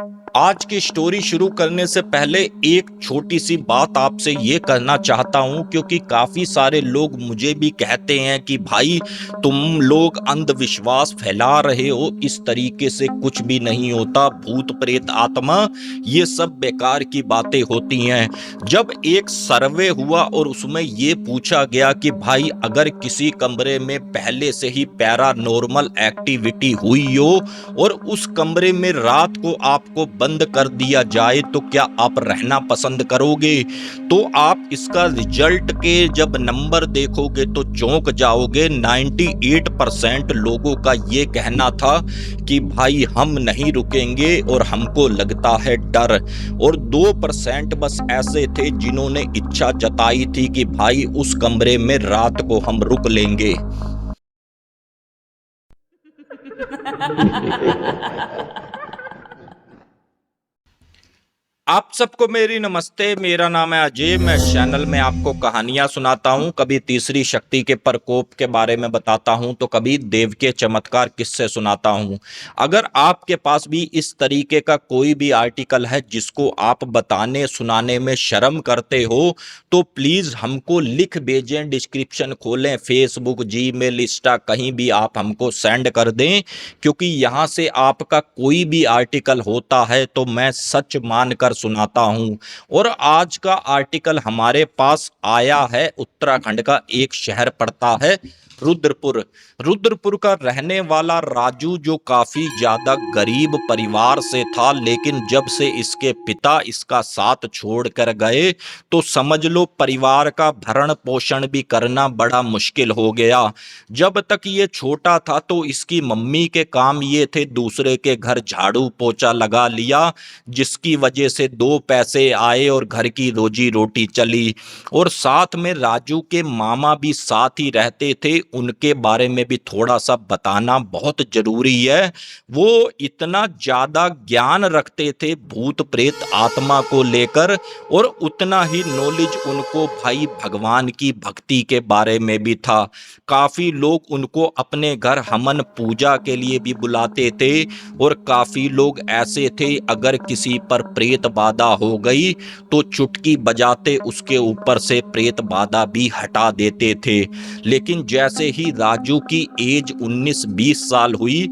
आज की स्टोरी शुरू करने से पहले एक छोटी सी बात आपसे ये कहना चाहता हूँ, क्योंकि काफ़ी सारे लोग मुझे भी कहते हैं कि भाई तुम लोग अंधविश्वास फैला रहे हो, इस तरीके से कुछ भी नहीं होता, भूत प्रेत आत्मा ये सब बेकार की बातें होती हैं। जब एक सर्वे हुआ और उसमें ये पूछा गया कि भाई अगर किसी कमरे में पहले से ही पैरानॉर्मल एक्टिविटी हुई हो और उस कमरे में रात को आपको बंद कर दिया जाए तो क्या आप रहना पसंद करोगे? तो आप इसका रिजल्ट के जब नंबर देखोगे तो चौंक जाओगे। 98% लोगों का ये कहना था कि भाई हम नहीं रुकेंगे और हमको लगता है डर, और 2% बस ऐसे थे जिन्होंने इच्छा जताई थी कि भाई उस कमरे में रात को हम रुक लेंगे। आप सबको मेरी नमस्ते। मेरा नाम है अजय। मैं इस चैनल में आपको कहानियां सुनाता हूं, कभी तीसरी शक्ति के प्रकोप के बारे में बताता हूं तो कभी देव के चमत्कार किस्से सुनाता हूं। अगर आपके पास भी इस तरीके का कोई भी आर्टिकल है जिसको आप बताने सुनाने में शर्म करते हो तो प्लीज़ हमको लिख भेजें। डिस्क्रिप्शन खोलें, फेसबुक, जीमेल, इंस्टा, कहीं भी आप हमको सेंड कर दें, क्योंकि यहाँ से आपका कोई भी आर्टिकल होता है तो मैं सच मान कर सुनाता हूं। और आज का आर्टिकल हमारे पास आया है, उत्तराखंड का एक शहर पड़ता है रुद्रपुर। रुद्रपुर का रहने वाला राजू, जो काफी ज्यादा गरीब परिवार से था, लेकिन जब से इसके पिता इसका साथ छोड़कर गए तो समझ लो परिवार का भरण पोषण भी करना बड़ा मुश्किल हो गया। जब तक ये छोटा था तो इसकी मम्मी के काम ये थे दूसरे के घर झाड़ू पोछा लगा लिया, जिसकी वजह से 2 पैसे आए और घर की रोजी रोटी चली। और साथ में राजू के मामा भी साथ ही रहते थे, उनके बारे में भी थोड़ा सा बताना बहुत जरूरी है। वो इतना ज्यादा ज्ञान रखते थे भूत प्रेत आत्मा को लेकर, और उतना ही नॉलेज उनको भाई भगवान की भक्ति के बारे में भी था। काफी लोग उनको अपने घर हवन पूजा के लिए भी बुलाते थे, और काफी लोग ऐसे थे अगर किसी पर प्रेत बाधा हो गई तो चुटकी बजाते उसके ऊपर से प्रेत बाधा भी हटा देते थे। लेकिन जैसे ही राजू की एज 19-20 साल हुई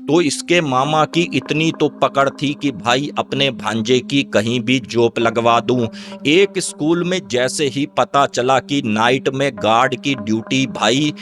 तो इसके मामा की इतनी तो पकड़ थी कि भाई अपने भांजे की कहीं भी जॉब लगवा दूं। एक स्कूल में जैसे ही पता चला कि नाइट में गार्ड की ड्यूटी भाई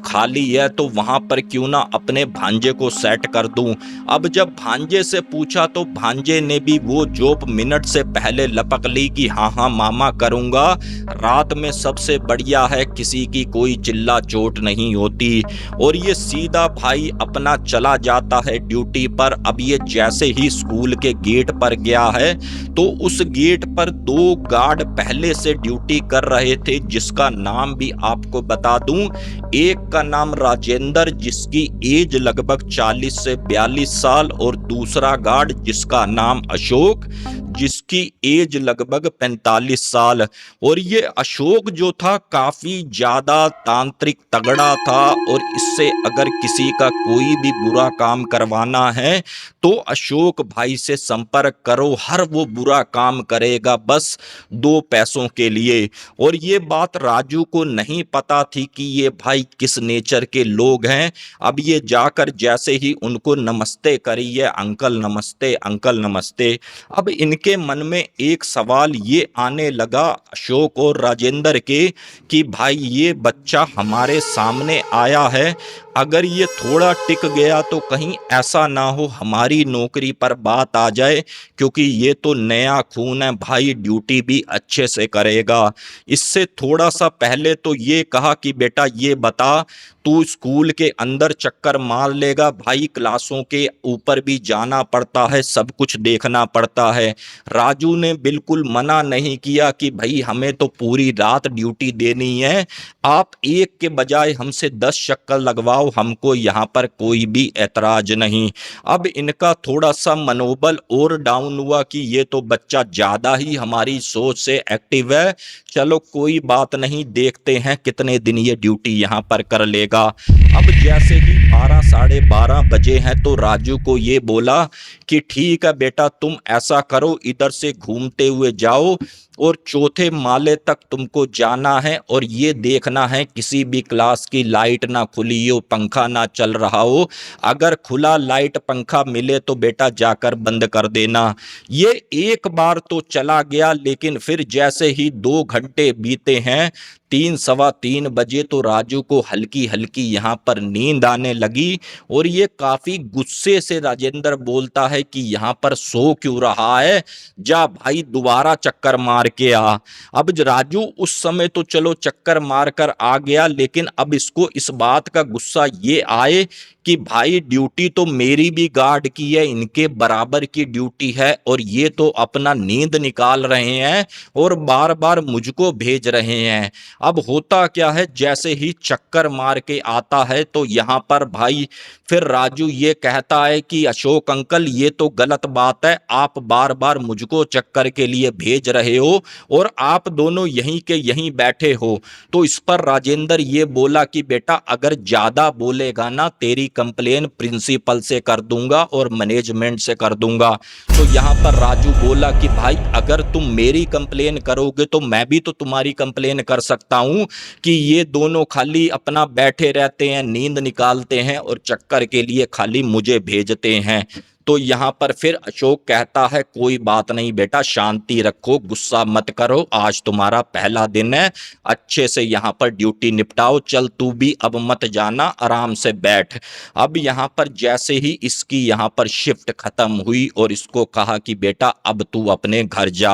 खाली है तो वहां पर क्यों ना अपने भांजे को सेट कर दूं। अब जब भांजे से पूछा तो भांजे ने भी वो जॉब मिनट से पहले लपक ली कि हाँ हाँ मामा करूंगा, रात में सबसे बढ़िया है, किसी की कोई चिल्ला चोट नहीं होती। और ये सीधा भाई अपना चला जाता है ड्यूटी पर। अब ये जैसे ही स्कूल के गेट पर गया है तो उस गेट पर 2 गार्ड पहले से ड्यूटी कर रहे थे, जिसका नाम भी आपको बता दूं। एक का नाम राजेंद्र, जिसकी एज लगभग 40 से 42 साल, और दूसरा गार्ड जिसका नाम अशोक, जिसकी एज लगभग 45 साल। और ये अशोक जो था काफी ज्यादा तांत्रिक तगड़ा था, और इससे अगर किसी का कोई भी बुरा काम करवाना है तो अशोक भाई से संपर्क करो, हर वो बुरा काम करेगा बस 2 पैसों के लिए। और ये बात राजू को नहीं पता थी कि ये भाई किस नेचर के लोग हैं। अब ये जाकर जैसे ही उनको नमस्ते करी है, अंकल नमस्ते, अंकल नमस्ते, अब इनके मन में एक सवाल ये आने लगा अशोक और राजेंद्र के कि भाई ये बच्चा हमारे सामने आया है, अगर ये थोड़ा टिक गया तो कहीं ऐसा ना हो हमारी नौकरी पर बात आ जाए, क्योंकि ये तो नया खून है भाई, ड्यूटी भी अच्छे से करेगा। इससे थोड़ा सा पहले तो ये कहा कि बेटा ये बता, तू स्कूल के अंदर चक्कर मार लेगा भाई, क्लासों के ऊपर भी जाना पड़ता है, सब कुछ देखना पड़ता है। राजू ने बिल्कुल मना नहीं किया कि भाई हमें तो पूरी रात ड्यूटी देनी है, आप एक के बजाय हमसे 10 चक्कर लगवाओ, हमको यहाँ पर कोई भी ऐतराज नहीं। अब इनका थोड़ा सा मनोबल और डाउन हुआ कि ये तो बच्चा ज़्यादा ही हमारी सोच से एक्टिव है, चलो कोई बात नहीं, देखते हैं कितने दिन ये ड्यूटी यहाँ पर कर लेगा। अब जैसे ही 12 साढ़े 12 बजे हैं तो राजू को ये बोला कि ठीक है बेटा, तुम ऐसा करो, इधर से घूमते हुए जाओ और चौथे माले तक तुमको जाना है और ये देखना है किसी भी क्लास की लाइट ना खुली हो, पंखा ना चल रहा हो। अगर खुला लाइट पंखा मिले तो बेटा जाकर बंद कर देना। ये एक बार तो चला गया, लेकिन फिर जैसे ही 2 घंटे बीते हैं, 3 सवा 3 बजे, तो राजू को हल्की हल्की यहाँ पर नींद आने लगी और ये काफी गुस्से से राजेंद्र बोलता है कि यहाँ पर सो क्यों रहा है, जा भाई दोबारा चक्कर मार के आ। अब राजू उस समय तो चलो चक्कर मार कर आ गया, लेकिन अब इसको इस बात का गुस्सा ये आए कि भाई ड्यूटी तो मेरी भी गार्ड की है, इनके बराबर की ड्यूटी है और ये तो अपना नींद निकाल रहे हैं और बार बार मुझको भेज रहे हैं। अब होता क्या है, जैसे ही चक्कर मार के आता है तो यहाँ पर भाई फिर राजू ये कहता है कि अशोक अंकल ये तो गलत बात है, आप बार बार मुझको चक्कर के लिए भेज रहे हो और आप दोनों यहीं के यहीं बैठे हो। तो इस पर राजेंद्र ये बोला कि बेटा अगर ज्यादा बोलेगा ना, तेरी कंप्लेन प्रिंसिपल से कर दूंगा और मैनेजमेंट से कर दूंगा। तो यहाँ पर राजू बोला कि भाई अगर तुम मेरी कंप्लेन करोगे तो मैं भी तो तुम्हारी कंप्लेन कर सकता हूं कि ये दोनों खाली अपना बैठे रहते हैं, नींद निकालते हैं और चक्कर के लिए खाली मुझे भेजते हैं। तो यहाँ पर फिर अशोक कहता है कोई बात नहीं बेटा, शांति रखो, गुस्सा मत करो, आज तुम्हारा पहला दिन है, अच्छे से यहाँ पर ड्यूटी निपटाओ, चल तू भी अब मत जाना, आराम से बैठ। अब यहाँ पर जैसे ही इसकी यहाँ पर शिफ्ट खत्म हुई और इसको कहा कि बेटा अब तू अपने घर जा,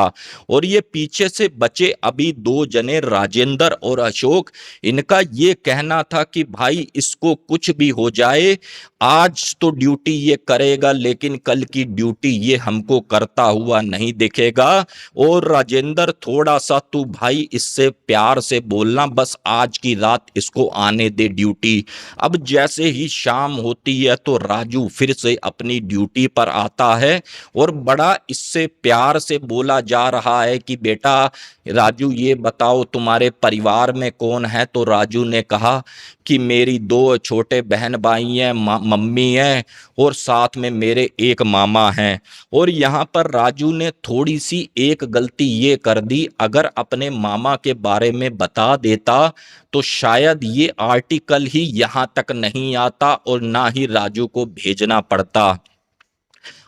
और ये पीछे से बचे अभी 2 जने राजेंद्र और अशोक, इनका ये कहना था कि भाई इसको कुछ भी हो जाए, आज तो ड्यूटी ये करेगा लेकिन कल की ड्यूटी ये हमको करता हुआ नहीं दिखेगा। और राजेंद्र थोड़ा सा तू भाई इससे प्यार से बोलना, बस आज की रात इसको आने दे ड्यूटी। अब जैसे ही शाम होती है तो राजू फिर से अपनी ड्यूटी पर आता है और बड़ा इससे प्यार से बोला जा रहा है कि बेटा राजू ये बताओ तुम्हारे परिवार में कौन है। तो राजू ने कहा कि मेरी 2 छोटे बहन भाई हैं, मम्मी है और साथ में मेरे एक मामा हैं। और यहाँ पर राजू ने थोड़ी सी एक गलती ये कर दी, अगर अपने मामा के बारे में बता देता तो शायद ये आर्टिकल ही यहाँ तक नहीं आता और ना ही राजू को भेजना पड़ता।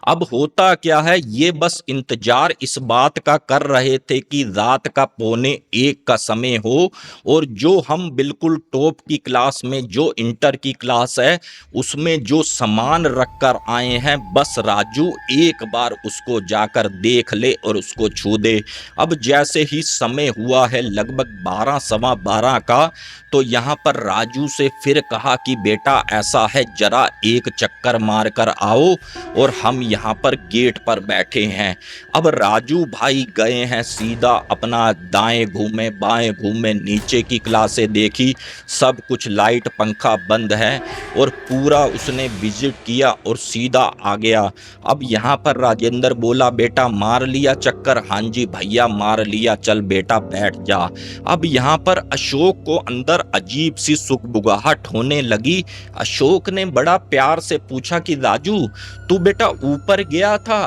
अब होता क्या है, ये बस इंतजार इस बात का कर रहे थे कि रात का 1:45 का समय हो और जो हम बिल्कुल टॉप की क्लास में, जो इंटर की क्लास है उसमें जो सामान रख कर आए हैं, बस राजू एक बार उसको जाकर देख ले और उसको छू दे। अब जैसे ही समय हुआ है लगभग 12 सवा 12 का, तो यहाँ पर राजू से फिर कहा कि बेटा ऐसा है, जरा एक चक्कर मार कर आओ और हम यहाँ पर गेट पर बैठे हैं। अब राजू भाई गए हैं सीधा अपना, दाएं घूमे बाएं घूमे, नीचे की क्लासें देखी, सब कुछ लाइट पंखा बंद है और पूरा उसने विजिट किया और सीधा आ गया। अब यहाँ पर राजेंद्र बोला बेटा मार लिया चक्कर, हाँ जी भैया मार लिया, चल बेटा बैठ जा। अब यहाँ पर अशोक को अंदर अजीब सी सुखबुगाहट होने लगी। अशोक ने बड़ा प्यार से पूछा कि राजू तू बेटा ऊपर गया था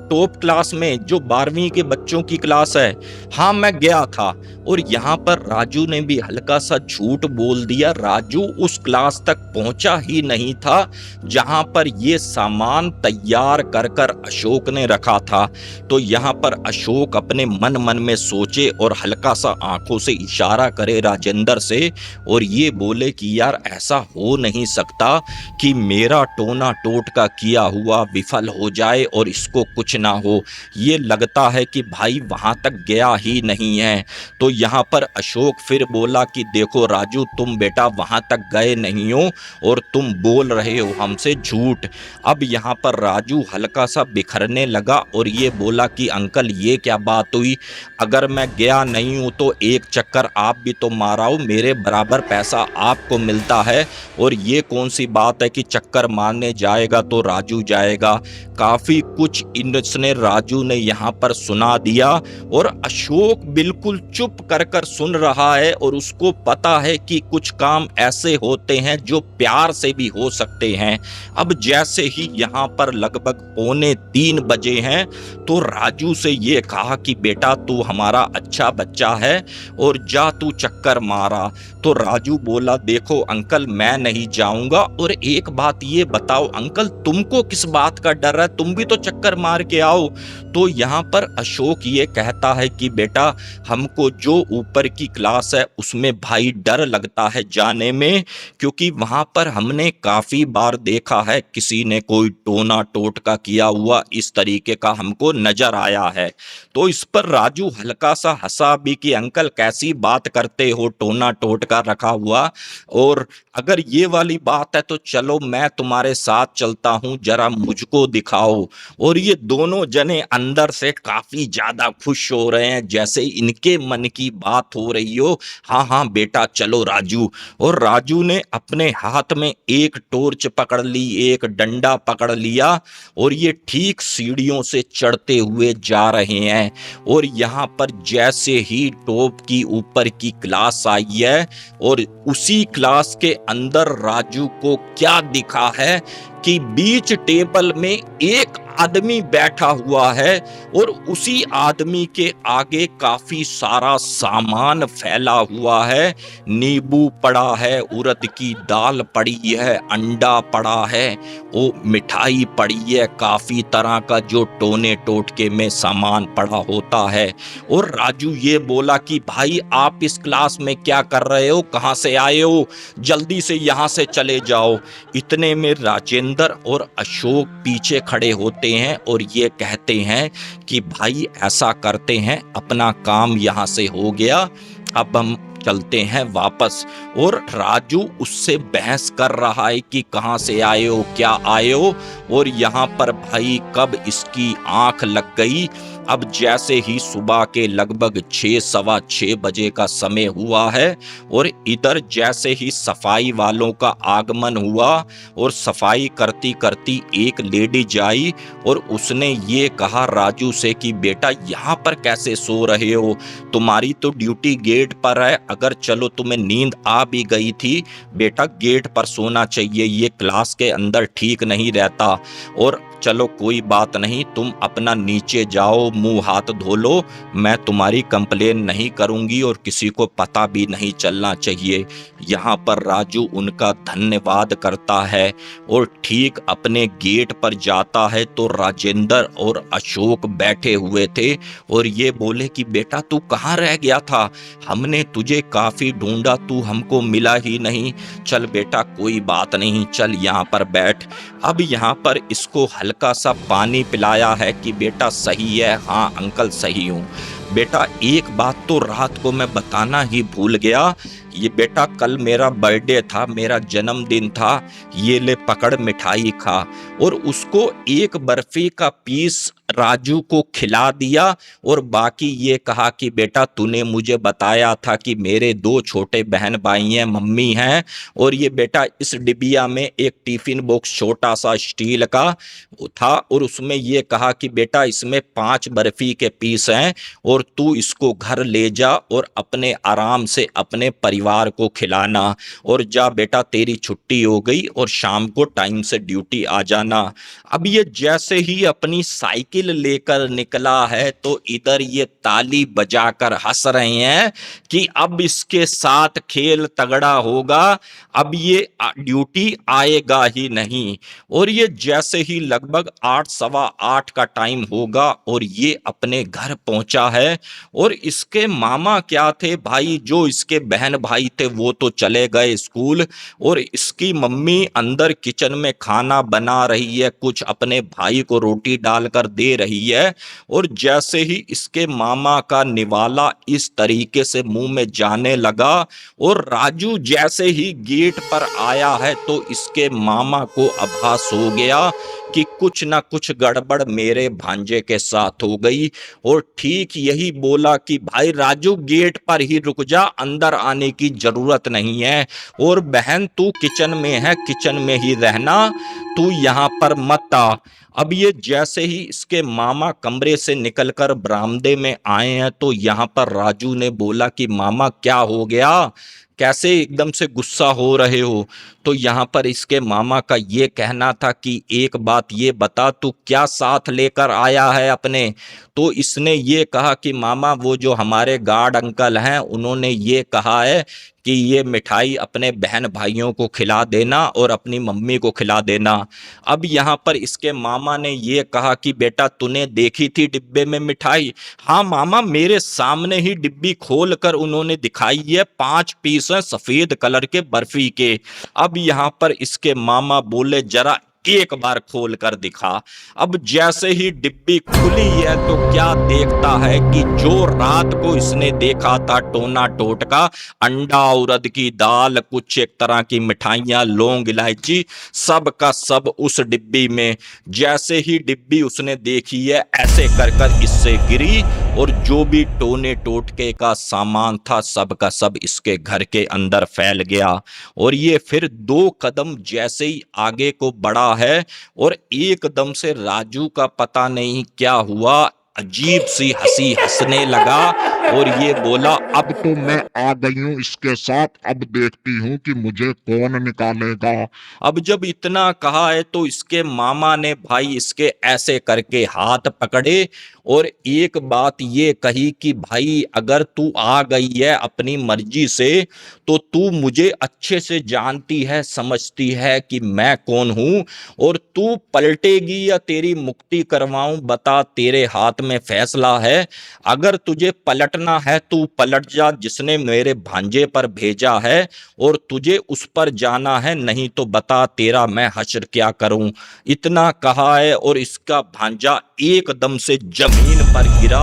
टॉप क्लास में, जो 12वीं के बच्चों की क्लास है? हाँ मैं गया था। और यहाँ पर राजू ने भी हल्का सा झूठ बोल दिया, राजू उस क्लास तक पहुंचा ही नहीं था जहां पर ये सामान तैयार कर कर अशोक ने रखा था। तो यहाँ पर अशोक अपने मन मन में सोचे और हल्का सा आंखों से इशारा करे राजेंद्र से और ये बोले कि यार ऐसा हो नहीं सकता कि मेरा टोना टोटका किया हुआ विफल हो जाए और इसको कुछ ना हो। ये लगता है कि भाई वहां तक गया ही नहीं है। तो यहाँ पर अशोक फिर बोला कि देखो राजू तुम बेटा वहां तक गए नहीं हो और तुम बोल रहे हो हमसे झूठ। अब यहाँ पर राजू हल्का सा बिखरने लगा और ये बोला कि अंकल ये क्या बात हुई, अगर मैं गया नहीं हूँ तो एक चक्कर आप भी तो माराओ, मेरे बराबर पैसा आपको मिलता है और ये कौन सी बात है कि चक्कर मारने जाएगा तो राजू जाएगा। काफ़ी कुछ इन उसने राजू ने यहाँ पर सुना दिया और अशोक बिल्कुल चुप कर कर सुन रहा है और उसको पता है कि कुछ काम ऐसे होते हैं जो प्यार से भी हो सकते हैं। अब जैसे ही यहाँ पर लगभग 2:45 बजे हैं तो राजू से ये कहा कि बेटा तू हमारा अच्छा बच्चा है और जा तू चक्कर मारा। तो राजू बोला देखो अंकल मैं नहीं जाऊंगा, और एक बात ये बताओ अंकल तुमको किस बात का डर है, तुम भी तो चक्कर मार के आओ। तो यहाँ पर अशोक ये कहता है कि बेटा हमको जो ऊपर की क्लास है उसमें भाई डर लगता है जाने में, क्योंकि वहां पर हमने काफी बार देखा है किसी ने कोई टोना टोटका किया हुआ इस तरीके का हमको नजर आया है। तो इस पर राजू हल्का सा हंसा भी कि अंकल कैसी बात करते हो, टोना टोटका रखा हुआ, और अगर ये वाली बात है तो चलो मैं तुम्हारे साथ चलता हूं, जरा मुझको दिखाओ। और ये दोनों जने अंदर से काफी ज्यादा खुश हो रहे हैं, जैसे इनके मन की बात हो रही हो। हाँ हाँ बेटा चलो राजू। और राजू ने अपने हाथ में एक टॉर्च पकड़ ली, एक डंडा पकड़ लिया, और ये ठीक सीढ़ियों से चढ़ते हुए जा रहे हैं। और यहाँ पर जैसे ही टॉप की ऊपर की क्लास आई है और उसी क्लास के अंदर राजू को क्या दिखा है कि बीच टेबल में एक आदमी बैठा हुआ है और उसी आदमी के आगे काफी सारा सामान फैला हुआ है। नींबू पड़ा है, उड़द की दाल पड़ी है, अंडा पड़ा है, वो मिठाई पड़ी है, काफी तरह का जो टोने टोटके में सामान पड़ा होता है। और राजू ये बोला कि भाई आप इस क्लास में क्या कर रहे हो, कहाँ से आए हो, जल्दी से यहाँ से चले जाओ। इतने में राजेंद्र और अशोक पीछे खड़े होते हैं और ये कहते हैं कि भाई ऐसा करते हैं, अपना काम यहाँ से हो गया, अब हम चलते हैं वापस। और राजू उससे बहस कर रहा है कि कहाँ से आए हो, क्या आए हो, और यहाँ पर भाई कब इसकी आंख लग गई। अब जैसे ही सुबह के लगभग 6-6:15 बजे का समय हुआ है और इधर जैसे ही सफाई वालों का आगमन हुआ और सफाई करती करती एक लेडीज आई और उसने ये कहा राजू से कि बेटा यहाँ पर कैसे सो रहे हो, तुम्हारी तो ड्यूटी गेट पर है, अगर चलो तुम्हें नींद आ भी गई थी बेटा गेट पर सोना चाहिए, ये क्लास के अंदर ठीक नहीं रहता। और चलो कोई बात नहीं, तुम अपना नीचे जाओ, मुंह हाथ धो लो, मैं तुम्हारी कंप्लेन नहीं करूंगी और किसी को पता भी नहीं चलना चाहिए। यहाँ पर राजू उनका धन्यवाद करता है और ठीक अपने गेट पर जाता है तो राजेंद्र और अशोक बैठे हुए थे और ये बोले कि बेटा तू कहाँ रह गया था, हमने तुझे काफी ढूंढा, तू हमको मिला ही नहीं। चल बेटा कोई बात नहीं, चल यहाँ पर बैठ। अब यहाँ पर इसको हल्का सा पानी पिलाया है कि बेटा सही है, हाँ अंकल सही हूँ। बेटा एक बात तो रात को मैं बताना ही भूल गया, ये बेटा कल मेरा बर्थडे था, मेरा जन्मदिन था, ये ले पकड़ मिठाई खा। और उसको एक बर्फी का पीस राजू को खिला दिया और बाकी ये कहा कि बेटा तूने मुझे बताया था कि मेरे 2 छोटे बहन भाई हैं, मम्मी हैं, और ये बेटा इस डिबिया में एक टिफिन बॉक्स छोटा सा स्टील का था और उसमें ये कहा कि बेटा इसमें 5 बर्फी के पीस हैं और तू इसको घर ले जा और अपने आराम से अपने परिवार को खिलाना, और जा बेटा तेरी छुट्टी हो गई और शाम को टाइम से ड्यूटी आ जाना। अब ये जैसे ही अपनी साइकिल लेकर निकला है तो इधर ये ताली बजाकर हंस रहे हैं कि अब इसके साथ खेल तगड़ा होगा, अब ये ड्यूटी आएगा ही नहीं। और ये जैसे ही लगभग 8-8:15 का टाइम होगा और ये अपने घर पहुंचा है और इसके मामा क्या थे भाई, जो इसके बहन भाई थे वो तो चले गए स्कूल और इसकी मम्मी अंदर किचन में खाना बना रही है, कुछ अपने भाई को रोटी डालकर दे रही है। और जैसे ही इसके मामा का निवाला इस तरीके से मुंह में जाने लगा और राजू जैसे ही गेट पर आया है तो इसके मामा को आभास हो गया कि कुछ ना कुछ गड़बड़ मेरे भांजे के साथ हो गई, और ठीक यही बोला कि भाई राजू गेट पर ही रुक जा, अंदर आने की जरूरत नहीं है, और बहन तू किचन में है, किचन में ही रहना, तू यहाँ पर मत आ। अब ये जैसे ही इसके मामा कमरे से निकलकर बरामदे में आए हैं तो यहाँ पर राजू ने बोला कि मामा क्या हो गया, कैसे एकदम से गुस्सा हो रहे हो। तो यहाँ पर इसके मामा का ये कहना था कि एक बात ये बता, तू क्या साथ लेकर आया है अपने। तो इसने ये कहा कि मामा वो जो हमारे गार्ड अंकल हैं उन्होंने ये कहा है कि ये मिठाई अपने बहन भाइयों को खिला देना और अपनी मम्मी को खिला देना। अब यहाँ पर इसके मामा ने ये कहा कि बेटा तूने देखी थी डिब्बे में मिठाई। हाँ मामा, मेरे सामने ही डिब्बी खोल कर उन्होंने दिखाई है, 5 पीस हैं सफेद कलर के बर्फी के। अब यहाँ पर इसके मामा बोले जरा एक बार खोल कर दिखा। अब जैसे ही डिब्बी खुली है तो क्या देखता है कि जो रात को इसने देखा था टोना टोटका, अंडा, उड़द की दाल, कुछ एक तरह की मिठाइयां, लौंग, इलायची, सब का सब उस डिब्बी में। जैसे ही डिब्बी उसने देखी है ऐसे कर कर इससे गिरी और जो भी टोने टोटके का सामान था सब का सब इसके घर के अंदर फैल गया। और ये फिर 2 कदम जैसे ही आगे को बढ़ा है और एकदम से राजू का पता नहीं क्या हुआ, अजीब सी हंसी हंसने लगा और ये बोला अब तो मैं आ गई हूँ इसके साथ, अब देखती हूँ कि मुझे कौन निकालेगा। अब जब इतना कहा है तो इसके मामा ने भाई इसके ऐसे करके हाथ पकड़े और एक बात ये कही कि भाई अगर तू आ गई है अपनी मर्जी से तो तू मुझे अच्छे से जानती है, समझती है कि मैं कौन हूं और तू पलटेगी या तेरी मुक्ति करवाऊं, बता, तेरे हाथ में फैसला है। अगर तुझे पलटना है तू पलट जा, जिसने मेरे भांजे पर भेजा है, और तुझे उस पर जाना है, नहीं तो बता तेरा मैं हश्र क्या करूं। इतना कहा है और इसका भांजा एकदम से जमीन पर गिरा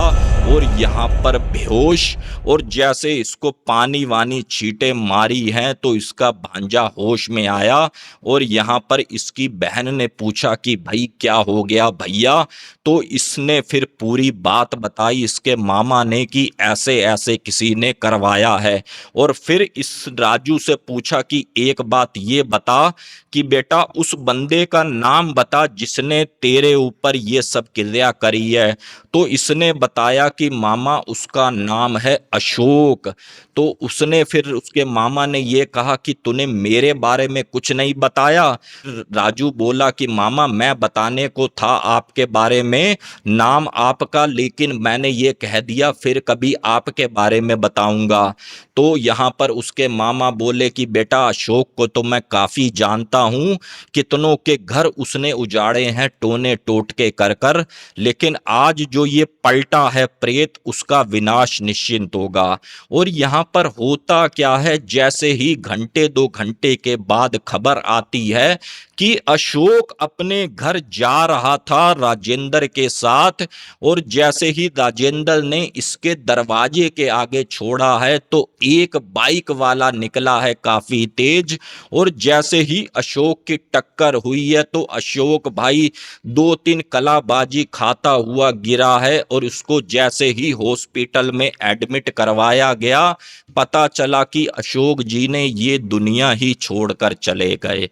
और यहाँ पर बेहोश। और जैसे इसको पानी वानी छींटे मारी हैं तो इसका भांजा होश में आया और यहाँ पर इसकी बहन ने पूछा कि भाई क्या हो गया भैया। तो इसने फिर पूरी बात बताई इसके मामा ने कि ऐसे ऐसे किसी ने करवाया है। और फिर इस राजू से पूछा कि एक बात ये बता कि बेटा उस बंदे का नाम बता जिसने तेरे ऊपर ये सब क्रिया करी है। तो इसने बताया कि मामा उसका नाम है अशोक। तो उसने फिर उसके मामा ने ये कहा कि तूने मेरे बारे में कुछ नहीं बताया। राजू बोला कि मामा मैं बताने को था आपके बारे में नाम आपका, लेकिन मैंने ये कह दिया फिर कभी आपके बारे में बताऊंगा। तो यहाँ पर उसके मामा बोले कि बेटा अशोक को तो मैं काफी जानता हूँ, कितनों के घर उसने उजाड़े हैं टोने टोटके कर कर, लेकिन आज जो ये पलटा है प्रेत उसका विनाश निश्चिंत होगा। और यहाँ पर होता क्या है, जैसे ही घंटे 2 घंटे के बाद खबर आती है कि अशोक अपने घर जा रहा था राजेंद्र के साथ, और जैसे ही राजेंद्र ने इसके दरवाजे के आगे छोड़ा है तो एक बाइक वाला निकला है काफी तेज, और जैसे ही अशोक की टक्कर हुई है तो अशोक भाई 2-3 कलाबाजी खाता हुआ गिरा है और उसको जैसे ही हॉस्पिटल में एडमिट करवाया गया पता चला कि अशोक जी ने ये दुनिया ही छोड़कर चले गए।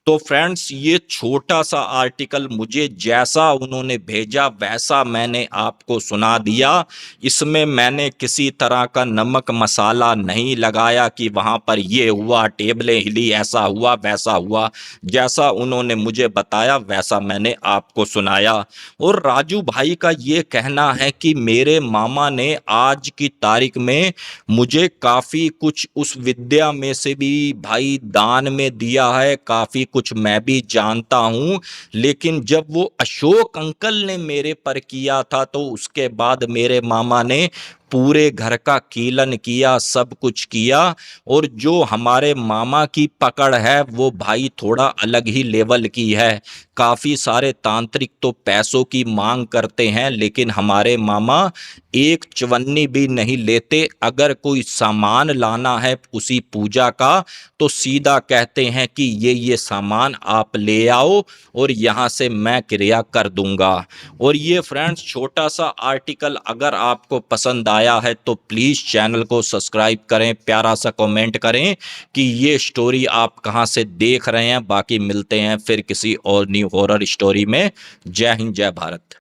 तो फ्रेंड्स ये छोटा सा आर्टिकल मुझे जैसा उन्होंने भेजा वैसा मैंने आपको सुना दिया। इसमें मैंने किसी तरह का नमक मसाला नहीं लगाया कि वहाँ पर ये हुआ, टेबलें हिली, ऐसा हुआ वैसा हुआ। जैसा उन्होंने मुझे बताया वैसा मैंने आपको सुनाया। और राजू भाई का ये कहना है कि मेरे मामा ने आज की तारीख में मुझे काफ़ी कुछ उस विद्या में से भी भाई दान में दिया है, काफ़ी कुछ मैं भी जानता हूं, लेकिन जब वो अशोक अंकल ने मेरे पर किया था तो उसके बाद मेरे मामा ने पूरे घर का कीलन किया, सब कुछ किया। और जो हमारे मामा की पकड़ है वो भाई थोड़ा अलग ही लेवल की है। काफ़ी सारे तांत्रिक तो पैसों की मांग करते हैं, लेकिन हमारे मामा एक चवन्नी भी नहीं लेते। अगर कोई सामान लाना है उसी पूजा का तो सीधा कहते हैं कि ये सामान आप ले आओ और यहाँ से मैं क्रिया कर दूंगा। और ये फ्रेंड्स छोटा सा आर्टिकल अगर आपको पसंद आया आया है तो प्लीज़ चैनल को सब्सक्राइब करें, प्यारा सा कमेंट करें कि ये स्टोरी आप कहाँ से देख रहे हैं। बाकी मिलते हैं फिर किसी और न्यू हॉरर स्टोरी में। जय हिंद, जय भारत।